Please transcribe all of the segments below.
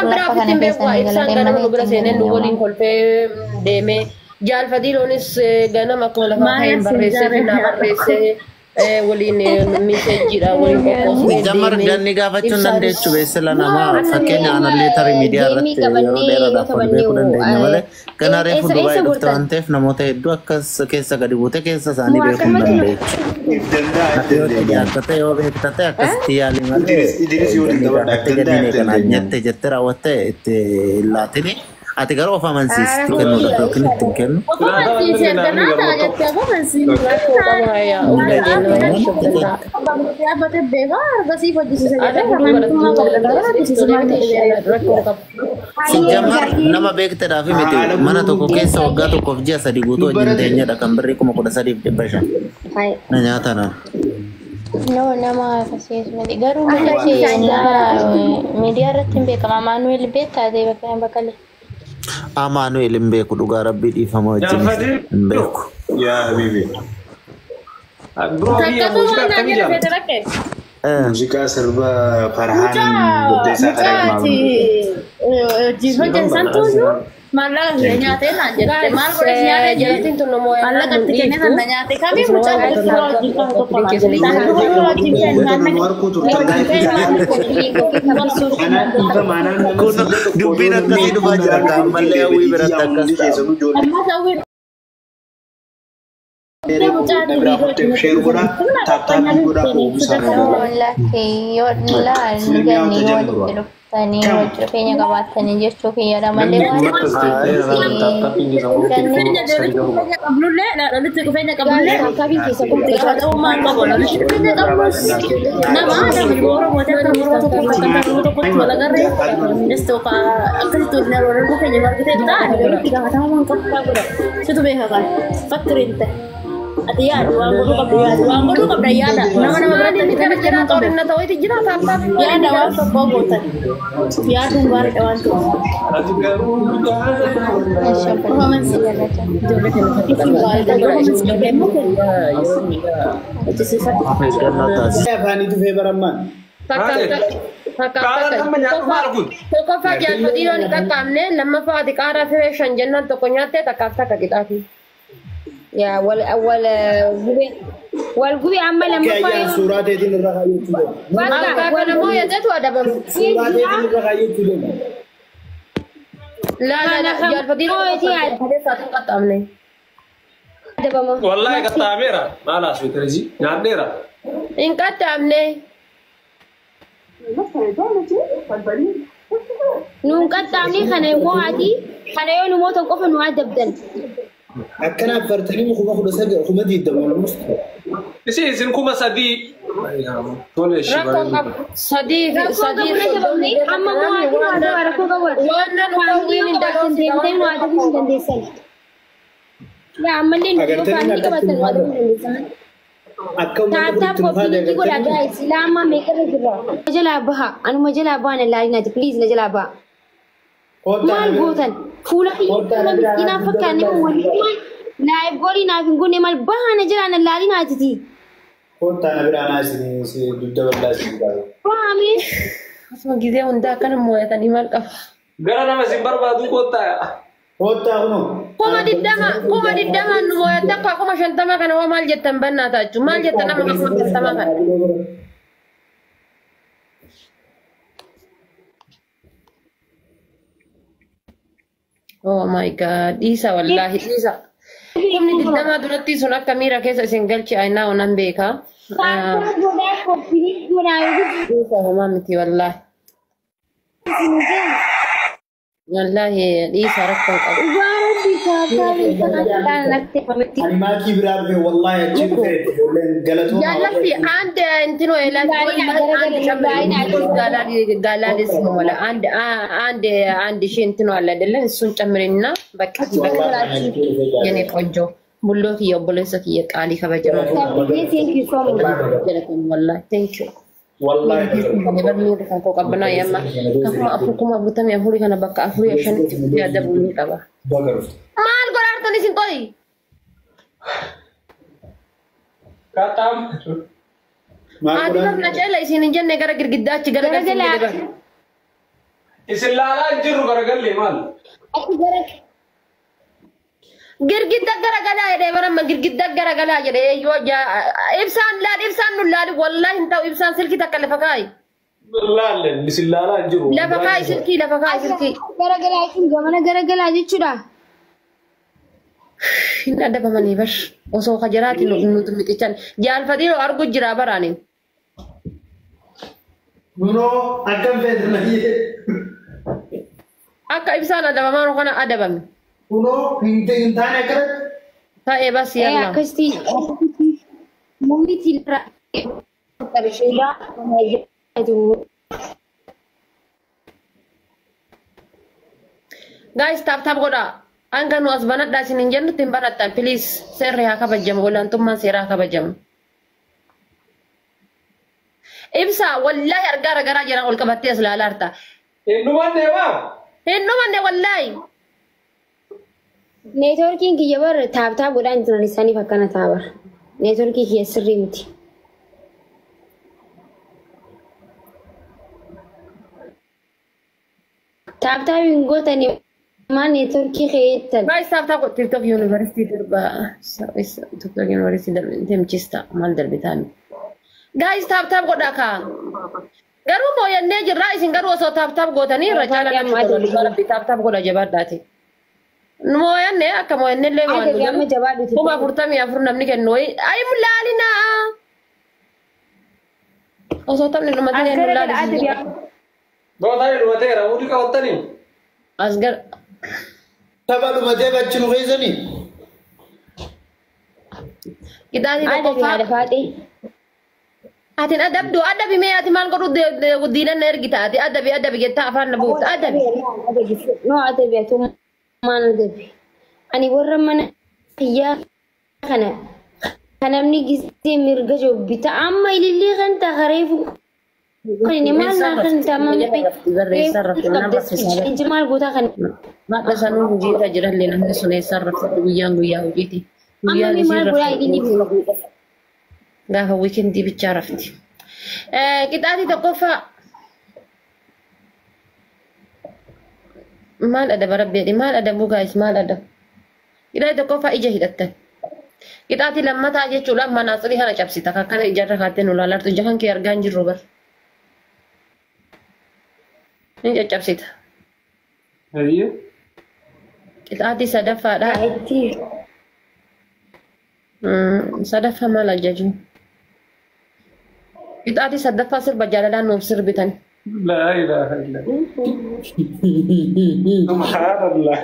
برا فتن بيقوا إنسان كان من برا سنين نقولين كل في دمه جال فديلونس جانا ما كل فاهم بريسة فينا بريسة ولين ميسجيرا ولين كوكوس jamar ganni gaafachuu dandeechu beesela nama fakkeenya anallee tarii miidiyaa irratti yeroo dheeraadhaaf ol beekuu dandeenya malee kana reefu Dubaay dhufte waan ta'eef namoota hedduu akkas keessa gadi buute keessa isaanii beekuu hin dandeechu. Akka ta'e yoo beektate akkasitti yaalii malee miidhagaatti gadi kana jettee raawwatte itti laatini. Ati garuu of amansiisti kennuudhaaf yookiin ittiin kennu. Sijamar nama beekteedhaaf miti mana tokko keessa waggaa tokkoof ji'a sadii guutuu wajjin teenyedha kan birrii 13,500 na nyaata na. No, nama kasih garuu media irratti hin beekama Maanuel beektaa ta'e bakka Amanuel hin beeku dhugaa rabbii dhiifama wajjin hin beeku. Yaa habibi. Muuziqaa sirba Farhaan Guddeessaa Kadhamaa. Jiifan santuutu maallaqa nyaatee naan jette maal godhe nyaatee jettiin tun immoo maallaqa itti kennee sana nyaatee kamii mucaa dubbiin akkasii dhufaa jira kan mallee hawwii biratti akkas Tani wajjin keenya qabaatanii jechuu kiyyaadha malee Atiya, uang guru kabel ya ada. Nama-nama berarti di sana jangan tahu dan tahu itu jelas apa. Ya ada uang sekobotan. Ya tunggu kawan tu. Ya awal والقوي عمال لما كأي صورات هذه الرغاية أنا ما يجت وأدا بم صورات هذه الرغاية لا يا الفضيل والله كتاميرا ما لا شو ترجي ناديرا إن كتامني نون كتامني خنيمواتي خنيمو نموت نقف نواد بدل أكنا فرتني مخبا خد سجى خمدي الدم المست. إيش إنكم صديق؟ صديق أما ما هذا وركوا قبل وانا نقولين دكتور دين واحد في الجندسة لا عملين نقولين كبتن واحد في الجندسة تاتا بوبين تقول أجا إسلام ما ميكر الجرا مجلابها أنا مجلابها أنا لا ينادي بليز مجلابها ما البوتن فولا مسكينة فكاني مولي نايب قولي نايب نقولي مال بها نجرا أنا لالي ناتتي كنت أنا برانا سني ضد ولا سني فاهمي أسمع كذا وندا كان مويه تاني مالك قالنا ما سيمبر بادو كوتا هنو كوما ديدما مويه تبقى كوما شنتما كان هو مال جتن بنا تاجو مال جتن ما كوما شنتما كان Oh my God, Isa wallahi Isa. Kami di dama durati sunak kamera kesa single ci aina onan beka. Isa homa miti wallahi. Wallahi Isa rakkan. أنا ما كبر أبغى والله أجيب فيه قالتهم يا لفي عند انتنو إلى قالاد اسمه ولا عند شيء انتنو على دلنا السون تمريننا بكتي يعني فوجو بلوك يا بلوسك يا علي خبجة والله thank you والله أنا برمي لك أنكو قبنا يا ما كم أفكم أبوتام يا هوري كنا بكا أفوري عشان يا دبوني كبا ما القرار تاني سنتوي katam Adi kan nak cakap isi ni jen negara gergidah cigara kan sini Isilala jiru garagalle mal. Girgidda garagala jedhee baramma girgidda garagala jedhee yoo ibsaan nullaali wallahi hin ta'u ibsaan silkii takka lafa kaayi. Laalle isilala jiru. Lafa kaayi silkii Garagalaa jechuun gamana garagalaa jechuudha. Hin adabamanii bar osoo kajaraati nuti mixichan jaalfadii argu jira baraaniin. Kunoo akkam feetanayee. Akka ibsaan adabamaan kana adabame. Kunoo hin taane akkanatti. Ta'ee bas yalla. Akkasitti mummitiin irraa qabisheedhaa. Guys, tap godha. Anga nu as banadhaa isin hin jennutti hin banattan. Please, seerri haa kabajamu. Olaantummaan seeraa haa kabajamu. Ibsa, wallahi argaa ragaraa jiran ol qabattee as ilaalaa jirta. Hindumanne waa. Hindumanne wallahi. Neetworkiin kiyya bar taabtaa godhaan jiran isaaniif akkana taabar. Neetworkii kiyya sirrii miti. Taabtaa hin gootanii maan neetworkii keeyettan. Guys, tap TikTok University darba. TikTok University darba. Temchista maal darbitaan. Guys, tap godha ka. Garuu mooyannee jirraa isin garuu osoo tap gootanii irra caalaa tap godha jabaadhaati. Mooyannee akka mooyannee illee waan jabaadhuti. 44 namni kennu ay mulaalina. Osoo taphni dhumatee mulaalina. Booda dhumatee raawwatu qabatanii. Asgar. Tapha dhumatee bachi nu keessanii. Kitaabni tokkoffaa. Atin adabdu adabi mee ati maal godhu diinan ergita ati adabi jettaa afaan na buufta adabi. No adabi atu maan adabi. Ani warra mana kiyyaa kana kanamni gisee mirga jobbita amma ilillee kan takareefu. Kan maal naa kan tamam injimaal goota kan. Maadha sanuu hojiirra jirallee namni sun eessarrafte guyyaa hojiiti. Amma maal godhaa ilillee. Gaafa weekendii bichaa rafti. Qixaatii tokkoffaa maal adaba rabbeedhi maal adabu gaayis maal adabu. Qixaatii tokkoffaa ija hidhattan. Qixaatii lammataa jechuudha manaaxirii kana cabsita akkana ijarra kaattee nu laalartu ija kan kee argaa hin jirru bar. Ni caccabsita. Qixaatii sadaffaadha. Sadaffaa maal ajaju? Qixaatii sadaffaa sirba jaalalaan nuuf sirbitan. La ilaha illallah. Subhanallah.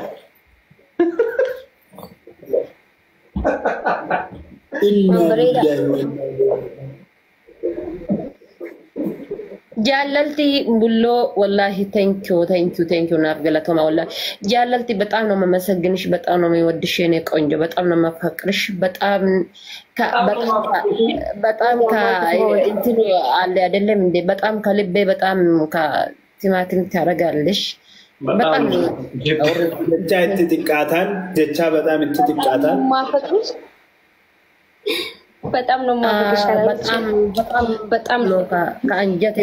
Jaalalti bulloo wallahi thank you naaf galatoma wallahi jaalalti በጣም ነው መመሰግንሽ በጣም ነው የሚወድሽ የኔ ቆንጆ በጣም ነው ማፈቅርሽ በጣም እንትኑ አለ አይደለም እንዴ በጣም ከልቤ በጣም ከቲማቲም ታረጋለሽ በጣም ጀቻ እንትጥቃታል ጀቻ በጣም እንትጥቃታል ማፈቅርሽ በጣም ነው ማፈቅርሽ በጣም ነው ከአንጀቴ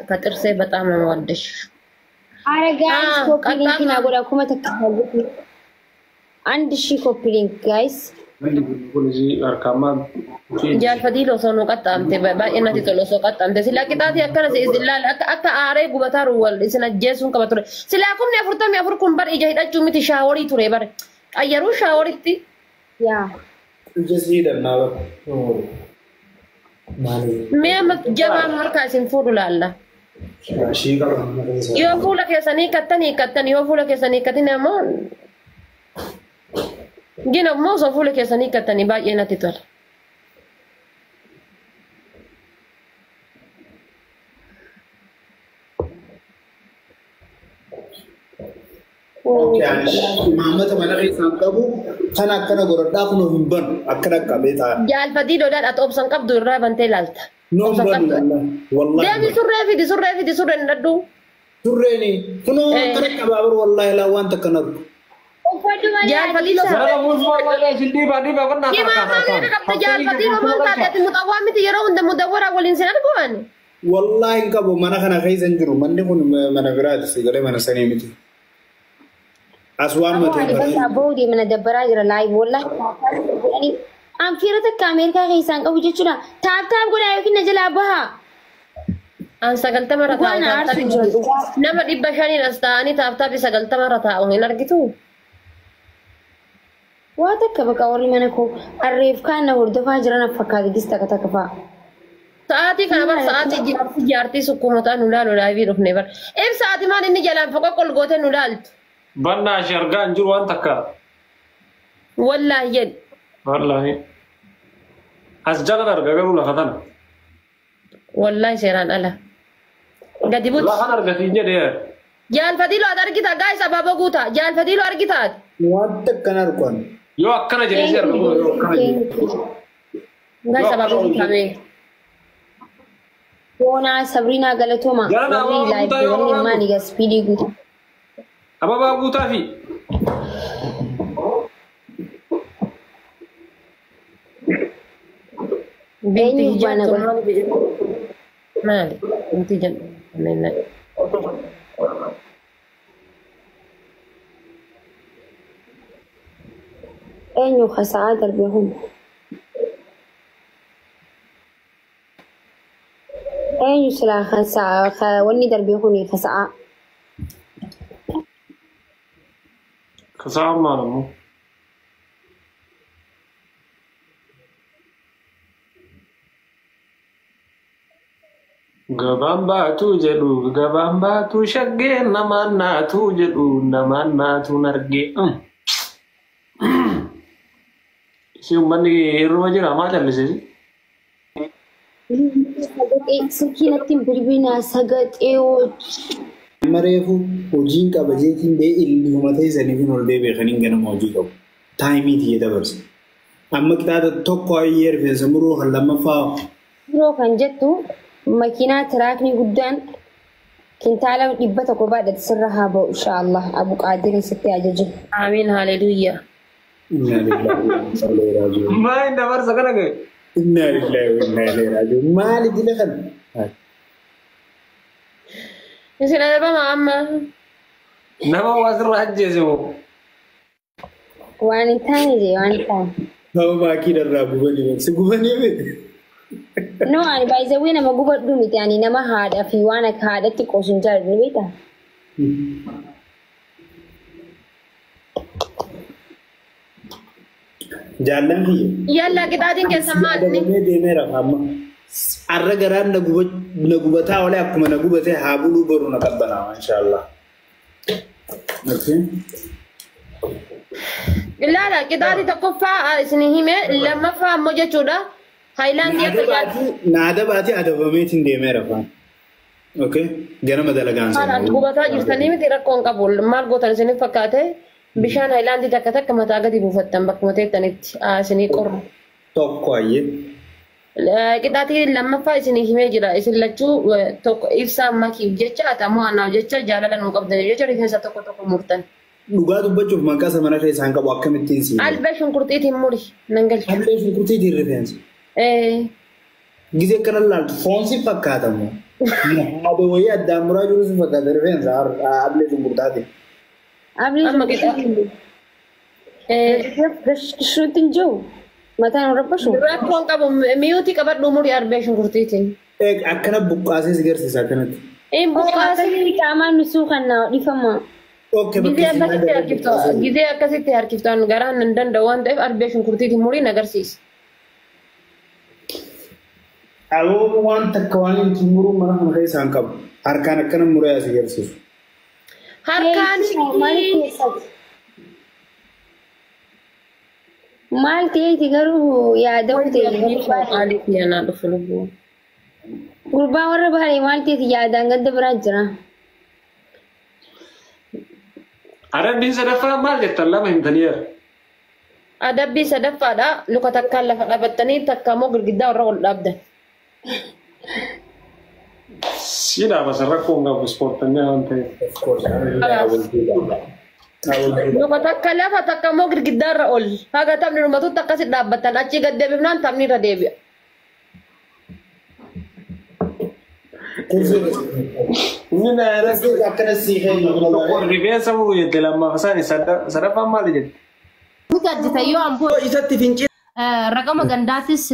ከጥርሴ በጣም ነው ወደሽ አረ ጋይስ ኮፒ ሊንክ ናጎዳ ኩመ ተከታሉ 1000 ኮፒ ሊንክ ጋይስ ጃልፈዲሎ ሶኖ ቀጣምቴ ባይናቲ ቶሎ ሶ ቀጣምቴ ሲላቂጣቲ አከረ ሲላል አካ አሬ ጉበታሩ ወል ሲነጀሱን ከበትረ ሲላኩም ነፍርተም ያፍርኩም በር ኢጃ ሂዳቹ ምት ሻወሪ ቱሬ በር ቀየሩ ሻወሪቲ ያ Just need another. Mema jaba marka sin fudulalla. Yo fula ke sani kattani yo fula ke sani katina mo. Gina mo so fula ke sani kattani ba yena titol. Mama mana kisah kamu kana kana gorodda kuno himban akana kabeta Jaalfadii dodaan at obsan qabdu irraa bantee laalta. no ban wallahi Deemi surree fidi ndaddu. surreeni kuno kana kababar wallahi la wanta kana Jaalfadii lo Mana musuh wala sindi badi bapak nak Jaalfadii lo manta ati mutawamiti yeroo hunda mudawwara waliin sin arguan. والله إنك أبو منا خنا خيز انجرو من يكون من براد سيجاره من سنيمتي أسوان أبو علي بس أبو دي من الدبراج اللايف والله يعني أم فيرتك كاميرا خيسان أبو جتشنا تاب قول أيوة نجل أبوها أنا سجلت مرة وأنا عارف نما دي بشاني نستاني تاب سجلت مرة وهنا رجعتوا واتك بقى أوري منكو الريف كان ورد فاجرنا فكاد جست كتكفى ساعتي كنا بس ساعتي جارتي سكومتا نولا في رفني بر إيه ساعتي ما نيجي جلام فوق كل قوته نولالت بنا شرقان جروان تكا والله يد والله أسجل درجة ولا خدنا والله سيران الله قد يبوت لا خدنا رجع تيجي ده جال فديلو أدار كتا جاي سبب قوتا جال فديلو أركيتات واتك كنا ركون يو أكنا جنسي يو أكنا جاي سبب قوتا مي Bona Sabrina Galatoma. Very live. Very money gas speedy good. Apa babu tafi? Binti jana Mali. Binti jana. Nena. أيوة خسعة دربهم. أيوة سلا خسعة وني دربهم خسعة. خسعة ما نمو. Gabamba tu jedhu gabamba tu shagge namanna tu jedhu namanna tu narge. Si ummanni irruma jira maal jallise? Sakinatti birbina sagaxeewoch. Mareefu hojiin qabajeetiin bee ilmi uummata isaanii fi ol beekanii ganama hojii qabu. Taayimiitii dabarsa. Amma kitaaba tokko ayyee rifeensa muruu kan lammaffaa. Muruu kan jettu makiinaa tiraakni guddaan kintaala 100 kophaadha sirra haa ba'u inshaallah Abu Qaadir sitti ajaju. Amiin haleluuyaa. Inna lillahi wa inna ilaihi raaji'uun. Maa inni dabarsa kana ga'e? Inna lillahi wa inna ilaihi raaji'uun. Maali dila kana? Isin adabama amma. Nama waasirra ajjeese moo? Waan hin taane jee waan hin taane. Nama maakii darraa gubanii si gubanii beeku. No, ani by the way nama gubadhu miti ani nama haadha fi waan akka haadhatti qoosun jaalladhu beektaa? Jaallan kiyya. Yalla qixaatiin keessa maali? Deemeera amma. Arra garaan na gubataa olee akkuma na gubatee haa buluu baruu na qabbanaa inshaallah. Ilaala qixaatii tokkoffaa isin hime lammaffaa ammoo jechuudha. Haayilaandii akka jaallatu. Naada baatee adabameetiin deemeera faan. Okay? Ganama dalagaan sana. Gubataa jirtanii miti rakkoon qabu. Maal gootan isiniif fakkaate bishaan haayilaandii takka mataa gadi buufattan bakkuma teettanitti isinii qorru. Tokko ayyee. Qixaatii lammaffaa isinii himee jira. Isin lachuu tokko ibsaa makiif jecha atamoo anaaf jecha jaalala nuu qabdan jecha rifeensa tokko murtan. Dhugaa dubbachuuf maqaa samana keessaan qabu akkamittiin si. Albee shunkurtiitiin muri nan galchu. Albee shunkurtiitiin rifeensa. Gisee kana laaltu foon si fakkaatamu. Abee wayii addaan muraa jiru si fakkaata rifeensa ablee shunkurtaatiin. Ablee shunkurtaatiin. Gashishootiin jiru. Mataan rabbashu. Rakkoon qabu miyuutii qabadhu murii arbee shunkurtiitiin. Akkana buqqaasee si garsiisa akkanatti. Buqqaasee qaamaan nusuu kan dhifama. Gizee akkasitti harkiftaan garaan hin danda'u waan ta'eef arbee shunkurtiitiin murii agarsiisa. Aboo waan takka waan ittiin muruu mana kana keessaan qabu. Harkaan akkana muree asii agarsiisu. Harkaan maal ta'eeti garuu yaada'u ta'e. Gurbaa warra baay'ee maal ta'eeti yaadaan gadda biraa jira. Adabbiin sadaffaa maal jettan lama himtaniiru? Adabbii sadaffaadha. Luka takkaan lafa dhaabbattanii takka immoo girgiddaa warra ol dhaabdan. Si dhaabasa rakkoon qabu ispoortannaa waan ta'eef. Luka takka lafa takka immoo girgiddaa irra ol. Haga taphni dhumatutti akkasitti dhaabbattan achii gad deebifnaan taphni irra deebi'a. Nina Rasa akan sihir Allah. rifeensa muru jette lammaffasaan sadaffaan maali jette? Mukatti tayyoo amboo Isatti fincee raqama gandaatis